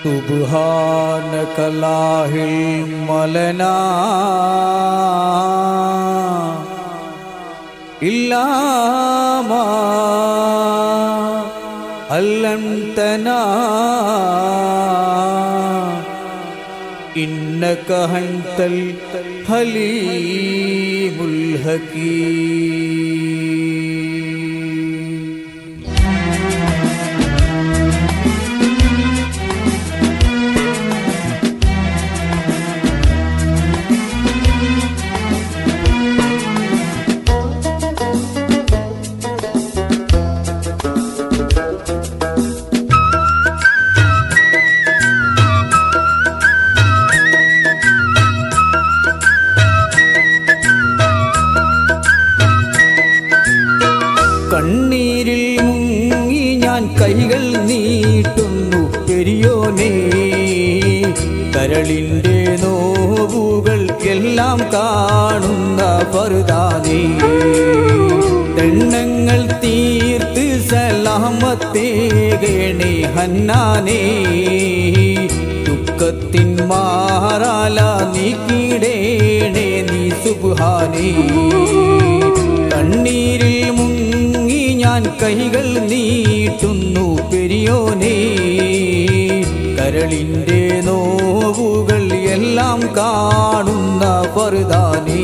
സുബ്ഹാനക ലാ ഇൽമ ലനാ ഇല്ലാ മാ അല്ലംതനാ ഇന്നക അൻതൽ ഹലീമുൽ ഹകീം. കണ്ണീരിൽ മുങ്ങി ഞാൻ കൈകൾ നീട്ടുന്നു പെരിയോനേ, കരളിൻ്റെ നോവുകൾ എല്ലാം കാണുന്ന ഫർദാനേ, ദണ്ണങ്ങൾ തീർത്ത് സലാമത്തേകണേ ഹന്നാനേ, ദുഃഖത്തിൻ മാറാല നീക്കിടേണേ നീ സുബ്ഹാനേ. കണ്ണീരിൽ മുങ്ങി ഞാൻ കൈകൾ നീട്ടുന്നു പെരിയോനേ, കരളിൻ്റെ നോവുകൾ എല്ലാം കാണുന്ന ഫർദാനേ.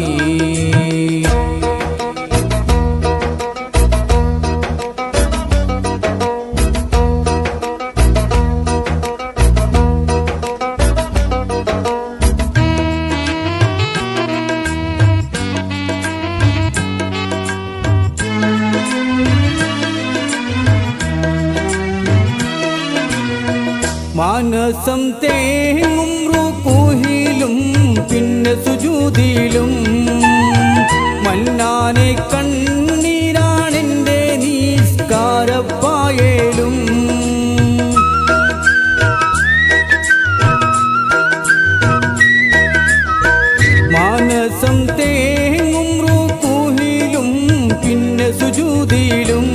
മാനസം തേങ്ങും റുകൂഹിലും പിന്നെ സുജൂദിലും മന്നാനെ കണ്ണീരാണെൻ്റെ നിസ്കാരപ്പായേലും. മാനസം തേങ്ങും റുകൂഹിലും പിന്നെ സുജൂദിലും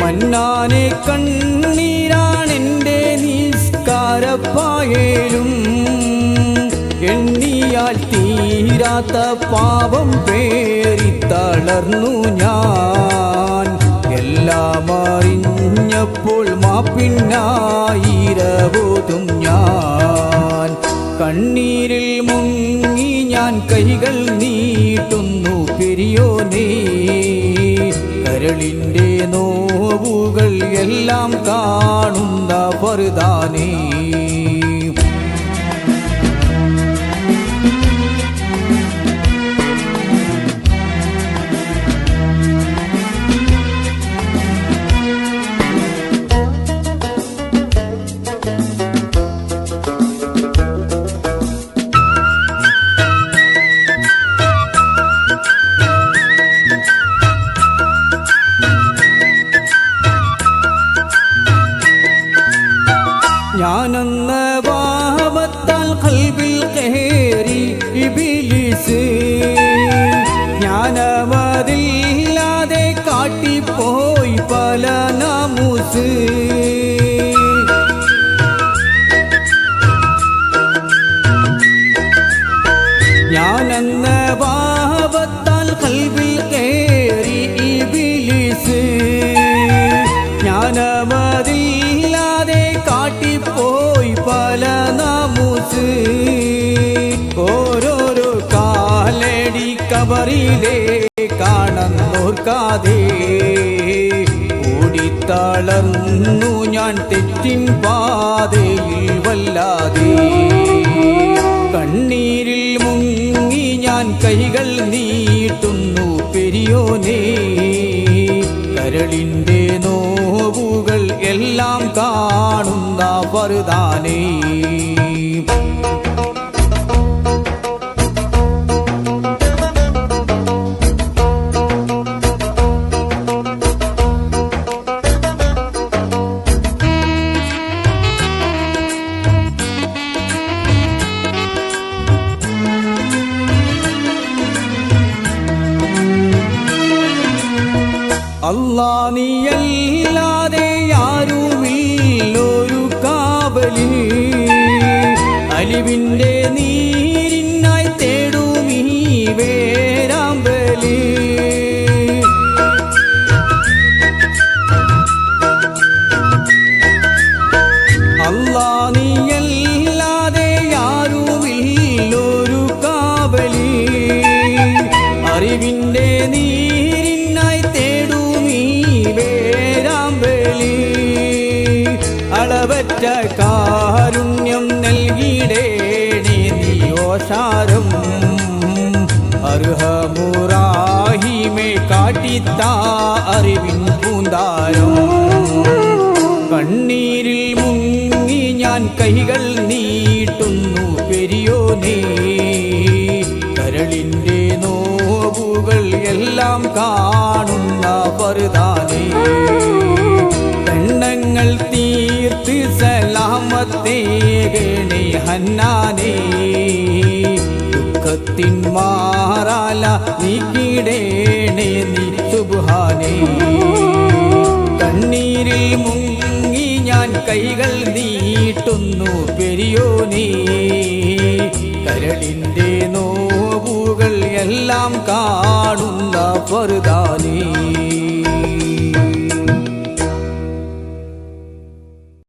മന്നാനെ കണ്ണീരാണെൻ്റെ നിസ്കാരപ്പായേലും. എണ്ണിയാൽ തീരാത്ത പാപം പേറിത്തളർന്നു ഞാൻ, എല്ലാം അറിഞ്ഞപ്പോൾ മാപ്പിനായിരവോതും ഞാൻ. കണ്ണീരിൽ മുങ്ങി ഞാൻ കൈകൾ നീട്ടുന്നു പെരിയോനേ, കരളിൻ്റെ നോവുകൾ എല്ലാം കാണുന്ന ഫർദാനേ. ഞാനെന്ന പാപത്താൽ ഖൽബിൽ കയറി ഇബ്ലീസ്, ജ്ഞാനമതില്ലാതെ കാട്ടിപ്പോയി പല നാമൂസ്. ഞാനെന്ന പാപത്താൽ ഖൽബിൽ കയറി ഇബ്ലീസ്, ജ്ഞാനമതില്ലാതെ കാട്ടിപ്പോയി പല നാമൂസ്. ഓരോരോ കാലടി കബറിലേ കാണുന്നോർക്കാതെ ഓടിത്തളർന്നു ഞാൻ തെറ്റിൻ പാതയിൽ വല്ലാതെ. കണ്ണീരിൽ മുങ്ങി ഞാൻ കൈകൾ നീട്ടുന്നു പെരിയോനേ, കരളിൻ്റെ നോവുകൾ എല്ലാം കാണുന്ന ഫർദാനേ. അല്ലാ നീയല്ലാതെ ആരുമില്ലൊരു കാവൽ അറിവിൻ്റെ നീരിനായി തേടും ഈ വേരാമ്പലി അല്ലാ നീയല്ലാതെ ആരുമില്ലൊരു കാവലി അറിവിൻ്റെ നീരിനായി തേടും ഈ വേരാമ്പലി അളവറ്റ കാരുണ്യം നൽകിടേണേ നീയോശാരം അർഹമുറാഹിമേ കാട്ടിത്താ അറിവിൻ പൂന്താരം കണ്ണീരിൽ മുങ്ങി ഞാൻ കൈകൾ നീട്ടുന്നു പെരിയോനേ കരളിൻ്റെ നോവുകൾ എല്ലാം കാണുന്ന ഫർദാനേ ദണ്ഡങ്ങൾ തീർത്ത് സലാമത്തേകണേ ഹന്നാനേ ദുഃഖത്തിൻ മാറാല നീക്കിടേണേ നീ സുബ്ഹാനേ കണ്ണീരിൽ മുങ്ങി ഞാൻ കൈകൾ നീട്ടുന്നു പെരിയോനേ കരളിൻ്റെ നോവുകൾ എല്ലാം കാണുന്ന ഫർദാനേ